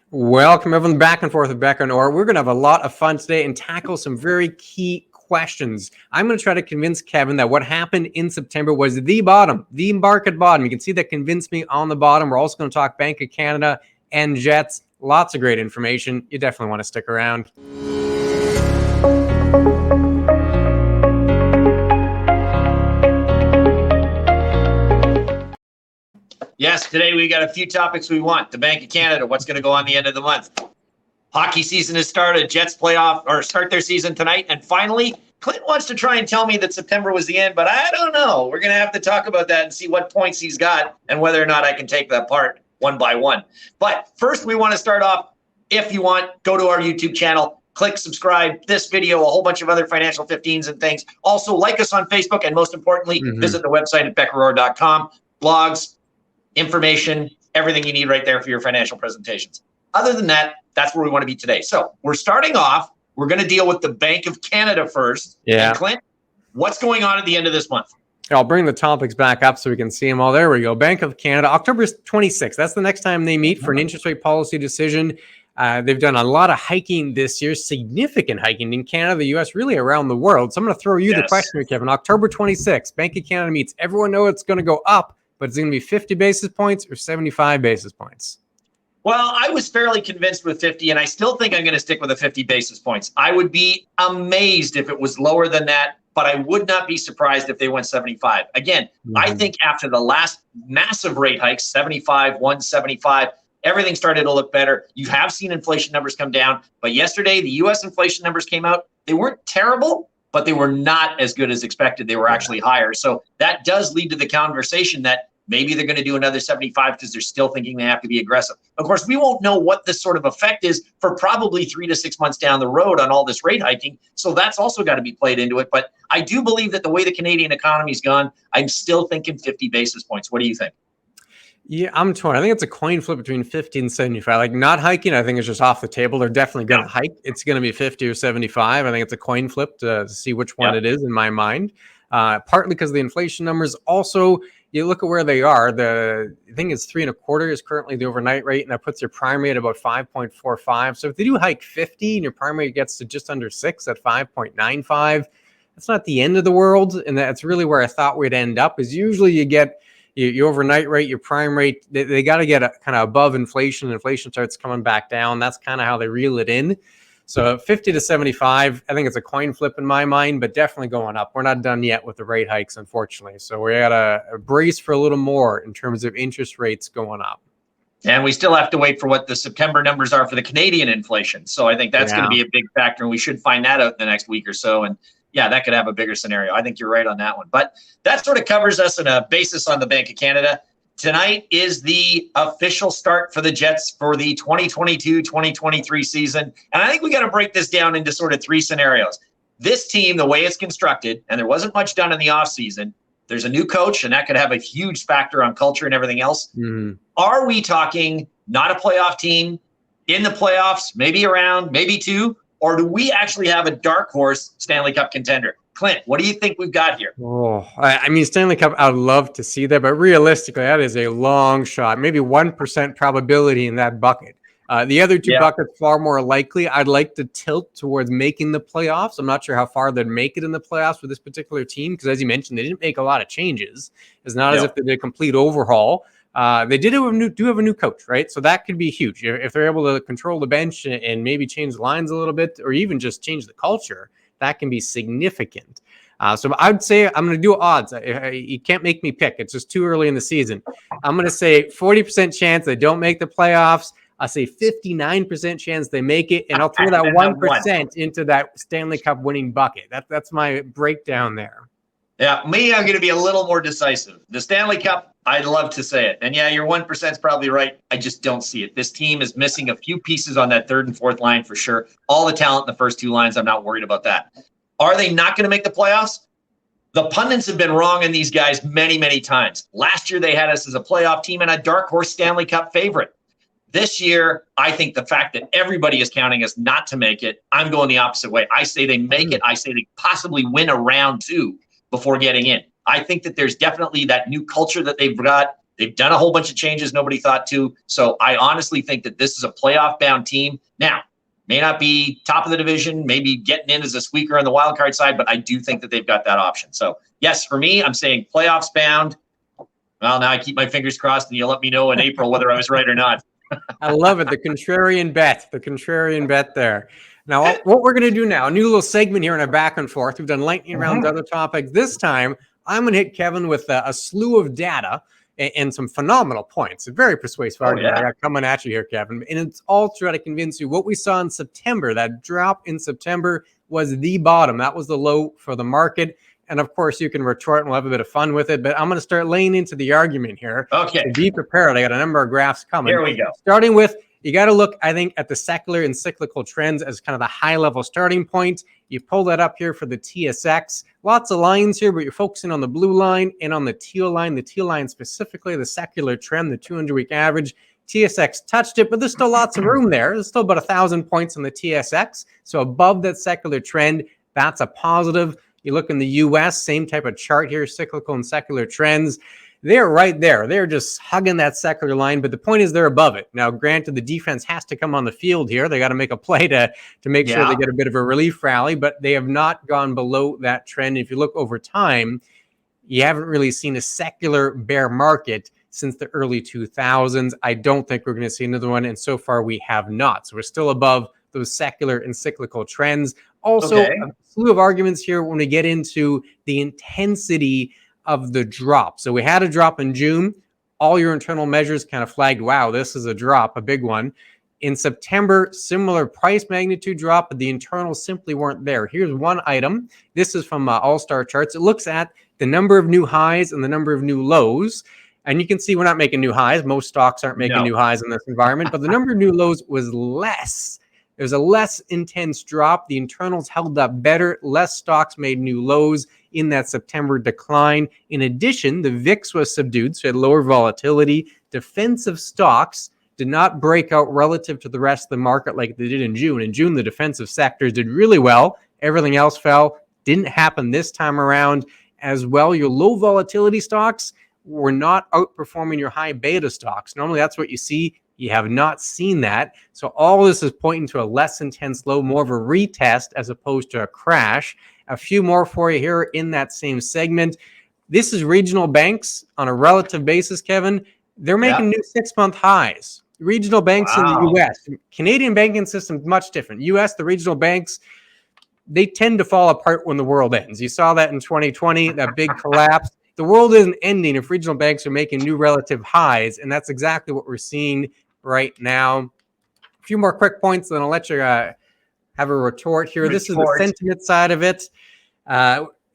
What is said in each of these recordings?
Welcome everyone back and forth with Becker and Orr. We're going to have a lot of fun today and tackle some very key questions. I'm going to try to convince Kevin that what happened in September was the bottom, the market bottom. You can see that convinced me on the bottom. We're also going to talk Bank of Canada and Jets. Lots of great information. You definitely want to stick around. Yes, today we got a few topics we want. The Bank of Canada, what's going to go on the end of the month. Hockey season has started. Jets start their season tonight. And finally, Clint wants to try and tell me that September was the end, but I don't know. We're going to have to talk about that and see what points he's got and whether or not I can take that part one by one. But first, we want to start off. If you want, go to our YouTube channel, click subscribe, this video, a whole bunch of other financial 15s and things. Also, like us on Facebook, and most importantly, visit the website at beckerorr.com. Blogs, information, everything you need right there for your financial presentations. Other than that, that's where we want to be today. So we're starting off. We're going to deal with the Bank of Canada first. Yeah. And Clint, what's going on at the end of this month? I'll bring the topics back up so we can see them all. There we go. Bank of Canada, October 26th. That's the next time they meet for an interest rate policy decision. They've done a lot of hiking this year, significant hiking in Canada, the U.S., really around the world. So I'm going to throw you the question here, Kevin. October 26th, Bank of Canada meets. Everyone knows it's going to go up, but it's going to be 50 basis points or 75 basis points. Well, I was fairly convinced with 50, and I still think I'm going to stick with the 50 basis points. I would be amazed if it was lower than that, but I would not be surprised if they went 75. Again, I think after the last massive rate hikes, 75, 175, everything started to look better. You have seen inflation numbers come down, but yesterday the U.S. inflation numbers came out. They weren't terrible, but they were not as good as expected. They were actually higher. So that does lead to the conversation that maybe they're going to do another 75 because they're still thinking they have to be aggressive. Of course, we won't know what this sort of effect is for probably 3 to 6 months down the road on all this rate hiking. So that's also got to be played into it. But I do believe that the way the Canadian economy's gone, I'm still thinking 50 basis points. What do you think? Yeah, I'm torn. I think it's a coin flip between 50 and 75. Like not hiking, I think is just off the table. They're definitely going to hike. It's going to be 50 or 75. I think it's a coin flip to see which one it is in my mind. Partly because of the inflation numbers. Also, you look at where they are. The thing is 3.25 is currently the overnight rate, and that puts your prime rate at about 5.45. So if they do hike 50 and your prime rate gets to just under 6 at 5.95, that's not the end of the world. And that's really where I thought we'd end up. Is usually you get your overnight rate, your prime rate, they got to get kind of above inflation. Inflation starts coming back down. That's kind of how they reel it in. So 50 to 75, I think it's a coin flip in my mind, but definitely going up. We're not done yet with the rate hikes, unfortunately. So we got to brace for a little more in terms of interest rates going up. And we still have to wait for what the September numbers are for the Canadian inflation. So I think that's going to be a big factor, and we should find that out in the next week or so. And yeah, that could have a bigger scenario. I think you're right on that one. But that sort of covers us in a basis on the Bank of Canada. Tonight is the official start for the Jets for the 2022-2023 season. And I think we got to break this down into sort of 3 scenarios. This team, the way it's constructed, and there wasn't much done in the offseason, there's a new coach, and that could have a huge factor on culture and everything else. Are we talking not a playoff team, in the playoffs, maybe a round, maybe 2, or do we actually have a dark horse Stanley Cup contender? Clint, what do you think we've got here? Oh, I mean, Stanley Cup, I'd love to see that, but realistically, that is a long shot, maybe 1% probability in that bucket. The other 2 buckets far more likely. I'd like to tilt towards making the playoffs. I'm not sure how far they'd make it in the playoffs with this particular team, because as you mentioned, they didn't make a lot of changes. It's not as if they did a complete overhaul. They do have a new coach, right? So that could be huge. If they're able to control the bench and maybe change the lines a little bit, or even just change the culture, that can be significant. So I'd say I'm going to do odds. You can't make me pick. It's just too early in the season. I'm going to say 40% chance they don't make the playoffs. I'll say 59% chance they make it, and I'll throw that 1% into that Stanley Cup winning bucket. That's my breakdown there. Yeah, me, I'm going to be a little more decisive. The Stanley Cup, I'd love to say it. And yeah, your 1% is probably right. I just don't see it. This team is missing a few pieces on that 3rd and 4th line for sure. All the talent in the first 2 lines, I'm not worried about that. Are they not going to make the playoffs? The pundits have been wrong in these guys many, many times. Last year, they had us as a playoff team and a dark horse Stanley Cup favorite. This year, I think the fact that everybody is counting us not to make it, I'm going the opposite way. I say they make it. I say they possibly win a round 2 before getting in. I think that there's definitely that new culture that they've got. They've done a whole bunch of changes nobody thought to. So I honestly think that this is a playoff-bound team. Now, may not be top of the division, maybe getting in as a squeaker on the wild card side, but I do think that they've got that option. So yes, for me, I'm saying playoffs bound. Well, now I keep my fingers crossed, and you'll let me know in April whether I was right or not. I love it. The contrarian bet there. Now, what we're going to do now, a new little segment here in our back and forth. We've done lightning rounds, other topics. This time, I'm going to hit Kevin with a slew of data and some phenomenal points. A very persuasive argument I got coming at you here, Kevin. And it's all to try to convince you what we saw in September. That drop in September was the bottom. That was the low for the market. And of course, you can retort and we'll have a bit of fun with it. But I'm going to start laying into the argument here. Okay. So be prepared. I got a number of graphs coming. Here we go. Starting with, you got to look, I think, at the secular and cyclical trends as kind of the high-level starting point. You pull that up here for the TSX. Lots of lines here, but you're focusing on the blue line and on the teal line. The teal line specifically, the secular trend, the 200-week average. TSX touched it, but there's still lots of room there. There's still about 1,000 points on the TSX. So above that secular trend, that's a positive. You look in the U.S., same type of chart here, cyclical and secular trends. They're right there. They're just hugging that secular line, but the point is they're above it. Now, granted, the defense has to come on the field here. They got to make a play to make sure they get a bit of a relief rally, but they have not gone below that trend. If you look over time, you haven't really seen a secular bear market since the early 2000s. I don't think we're going to see another one, and so far we have not. So we're still above those secular and cyclical trends. Also, a slew of arguments here when we get into the intensity of the drop. So we had a drop in June. All your internal measures kind of flagged, wow, this is a drop, a big one. In September, similar price magnitude drop, but the internals simply weren't there. Here's one item. This is from All-Star Charts. It looks at the number of new highs and the number of new lows. And you can see we're not making new highs. Most stocks aren't making new highs in this environment, but the number of new lows was less. It was a less intense drop. The internals held up better. Less stocks made new lows in that September decline. In addition, the VIX was subdued, so it had lower volatility. Defensive stocks did not break out relative to the rest of the market like they did in June. In June, the defensive sectors did really well. Everything else fell. Didn't happen this time around as well. Your low volatility stocks were not outperforming your high beta stocks. Normally, that's what you see. You have not seen that. So all this is pointing to a less intense low, more of a retest as opposed to a crash. A few more for you here in that same segment. This is regional banks on a relative basis, Kevin. They're making new 6-month highs. Regional banks in the U.S. Canadian banking system is much different. U.S., the regional banks, they tend to fall apart when the world ends. You saw that in 2020, that big collapse. The world isn't ending if regional banks are making new relative highs, and that's exactly what we're seeing right now. A few more quick points, then I'll let you have a retort here. This is the sentiment side of it.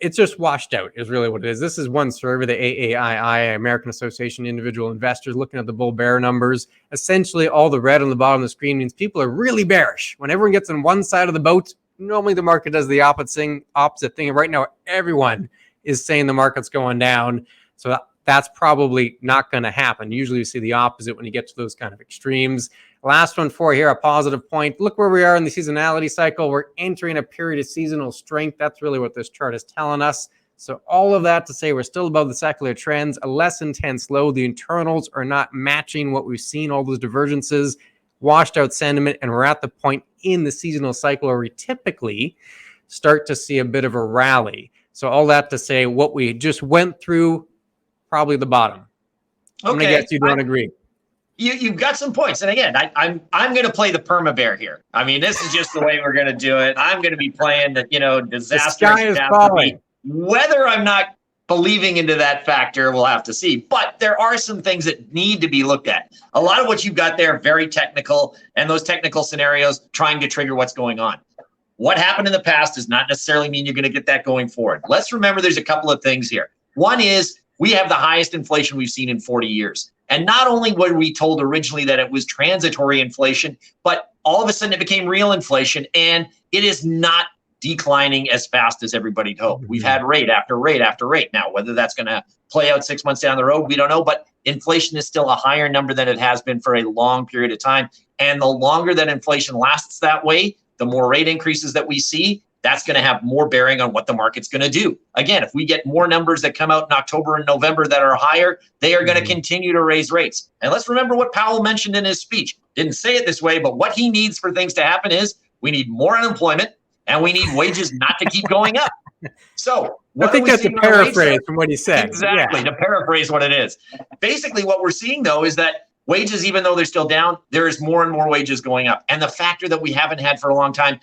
It's just washed out is really what it is. This is one survey, the AAII, American Association of Individual Investors, looking at the bull bear numbers. Essentially, all the red on the bottom of the screen means people are really bearish. When everyone gets on one side of the boat, normally the market does the opposite thing. And right now, everyone is saying the market's going down. So that's probably not going to happen. Usually you see the opposite when you get to those kind of extremes. Last one for here, a positive point. Look where we are in the seasonality cycle. We're entering a period of seasonal strength. That's really what this chart is telling us. So all of that to say we're still above the secular trends, a less intense low. The internals are not matching what we've seen, all those divergences, washed out sentiment, and we're at the point in the seasonal cycle where we typically start to see a bit of a rally. So all that to say what we just went through, probably the bottom. I'm going to guess you don't agree. You've got some points. And again, I'm going to play the perma bear here. I mean, this is just the way we're going to do it. I'm going to be playing the, disaster. The sky is falling. Whether I'm not believing into that factor, we'll have to see. But there are some things that need to be looked at. A lot of what you've got there, very technical, and those technical scenarios trying to trigger what's going on. What happened in the past does not necessarily mean you're going to get that going forward. Let's remember there's a couple of things here. One is we have the highest inflation we've seen in 40 years. And not only were we told originally that it was transitory inflation, but all of a sudden it became real inflation, and it is not declining as fast as everybody hoped. We've had rate after rate after rate. Now, whether that's going to play out 6 months down the road, we don't know, but inflation is still a higher number than it has been for a long period of time. And the longer that inflation lasts that way, the more rate increases that we see, that's going to have more bearing on what the market's going to do. Again, if we get more numbers that come out in October and November that are higher, they are going to continue to raise rates. And let's remember what Powell mentioned in his speech. Didn't say it this way, but what he needs for things to happen is we need more unemployment and we need wages not to keep going up. So I think that's a paraphrase from what he said. Exactly, to paraphrase what it is. Basically, what we're seeing, though, is that wages, even though they're still down, there is more and more wages going up. And the factor that we haven't had for a long time,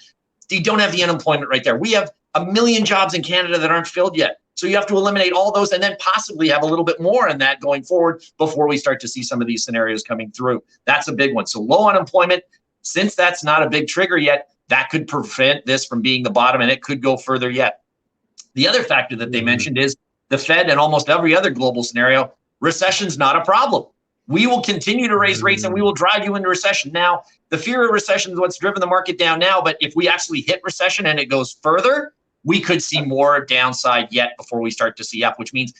you don't have the unemployment right there. We have 1 million jobs in Canada that aren't filled yet. So you have to eliminate all those and then possibly have a little bit more in that going forward before we start to see some of these scenarios coming through. That's a big one. So low unemployment, since that's not a big trigger yet, that could prevent this from being the bottom, and it could go further yet. The other factor that they mentioned is the Fed and almost every other global scenario, recession's not a problem. We will continue to raise rates and we will drive you into recession. Now, the fear of recession is what's driven the market down now, but if we actually hit recession and it goes further, we could see more downside yet before we start to see up, which means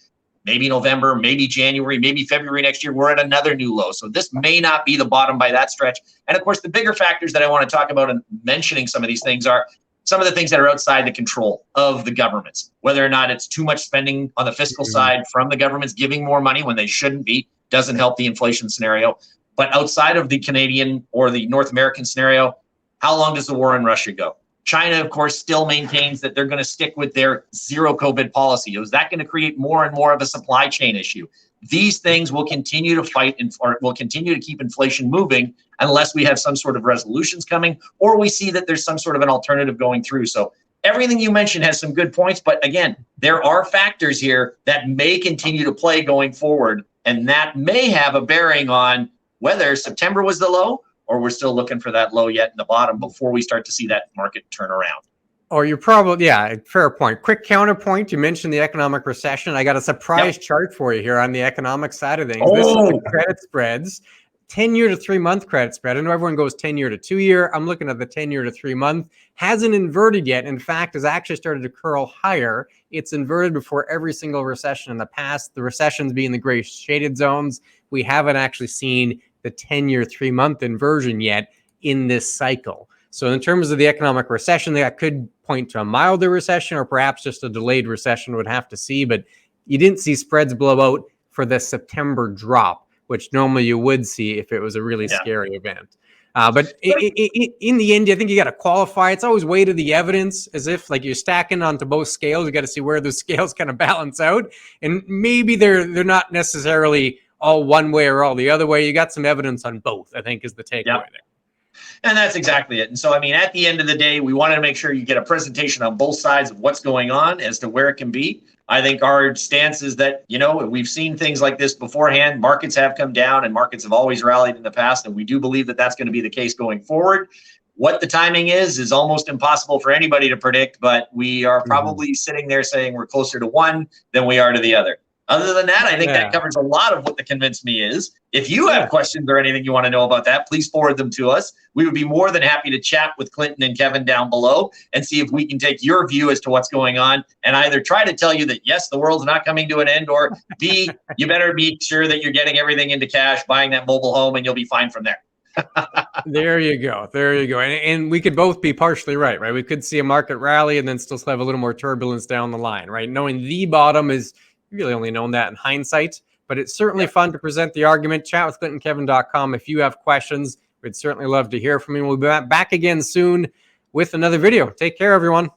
maybe November, maybe January, maybe February next year, we're at another new low. So this may not be the bottom by that stretch. And of course, the bigger factors that I want to talk about in mentioning some of these things are some of the things that are outside the control of the governments, whether or not it's too much spending on the fiscal side from the governments giving more money when they shouldn't be, doesn't help the inflation scenario. But outside of the Canadian or the North American scenario, how long does the war in Russia go? China, of course, still maintains that they're going to stick with their zero COVID policy. Is that going to create more and more of a supply chain issue? These things will continue to fight or will continue to keep inflation moving unless we have some sort of resolutions coming or we see that there's some sort of an alternative going through. So everything you mentioned has some good points. But again, there are factors here that may continue to play going forward. And that may have a bearing on whether September was the low or we're still looking for that low yet in the bottom before we start to see that market turn around. Or you're probably, yeah, fair point. Quick counterpoint. You mentioned the economic recession. I got a surprise chart for you here on the economic side of things. This is the credit spreads, 10-year to 3-month credit spread. I know everyone goes 10-year to 2-year. I'm looking at the 10-year to 3-month. Hasn't inverted yet. In fact, has actually started to curl higher. It's inverted before every single recession in the past. The recessions being the gray shaded zones. We haven't actually seen the 10-year 3-month inversion yet in this cycle. So in terms of the economic recession, that could point to a milder recession or perhaps just a delayed recession, would have to see. But you didn't see spreads blow out for the September drop, which normally you would see if it was a really scary event. But in the end, I think you got to qualify. It's always weight of the evidence, as if like you're stacking onto both scales. You got to see where those scales kind of balance out. And maybe they're not necessarily all one way or all the other way. You got some evidence on both, I think, is the takeaway there. And that's exactly it. And so, I mean, at the end of the day, we wanted to make sure you get a presentation on both sides of what's going on as to where it can be. I think our stance is that, you know, we've seen things like this beforehand. Markets have come down and markets have always rallied in the past. And we do believe that that's going to be the case going forward. What the timing is almost impossible for anybody to predict, but we are probably sitting there saying we're closer to one than we are to the other. Other than that, I think that covers a lot of what the Convince Me is. If you have questions or anything you want to know about that, please forward them to us. We would be more than happy to chat with Clinton and Kevin down below and see if we can take your view as to what's going on and either try to tell you that, yes, the world's not coming to an end, or B, you better be sure that you're getting everything into cash, buying that mobile home, and you'll be fine from there. There you go. And we could both be partially right? We could see a market rally and then still have a little more turbulence down the line, right? Knowing the bottom is really only known that in hindsight, but it's certainly fun to present the argument. Chat with ClintonKevin.com. If you have questions, we'd certainly love to hear from you. We'll be back again soon with another video. Take care, everyone.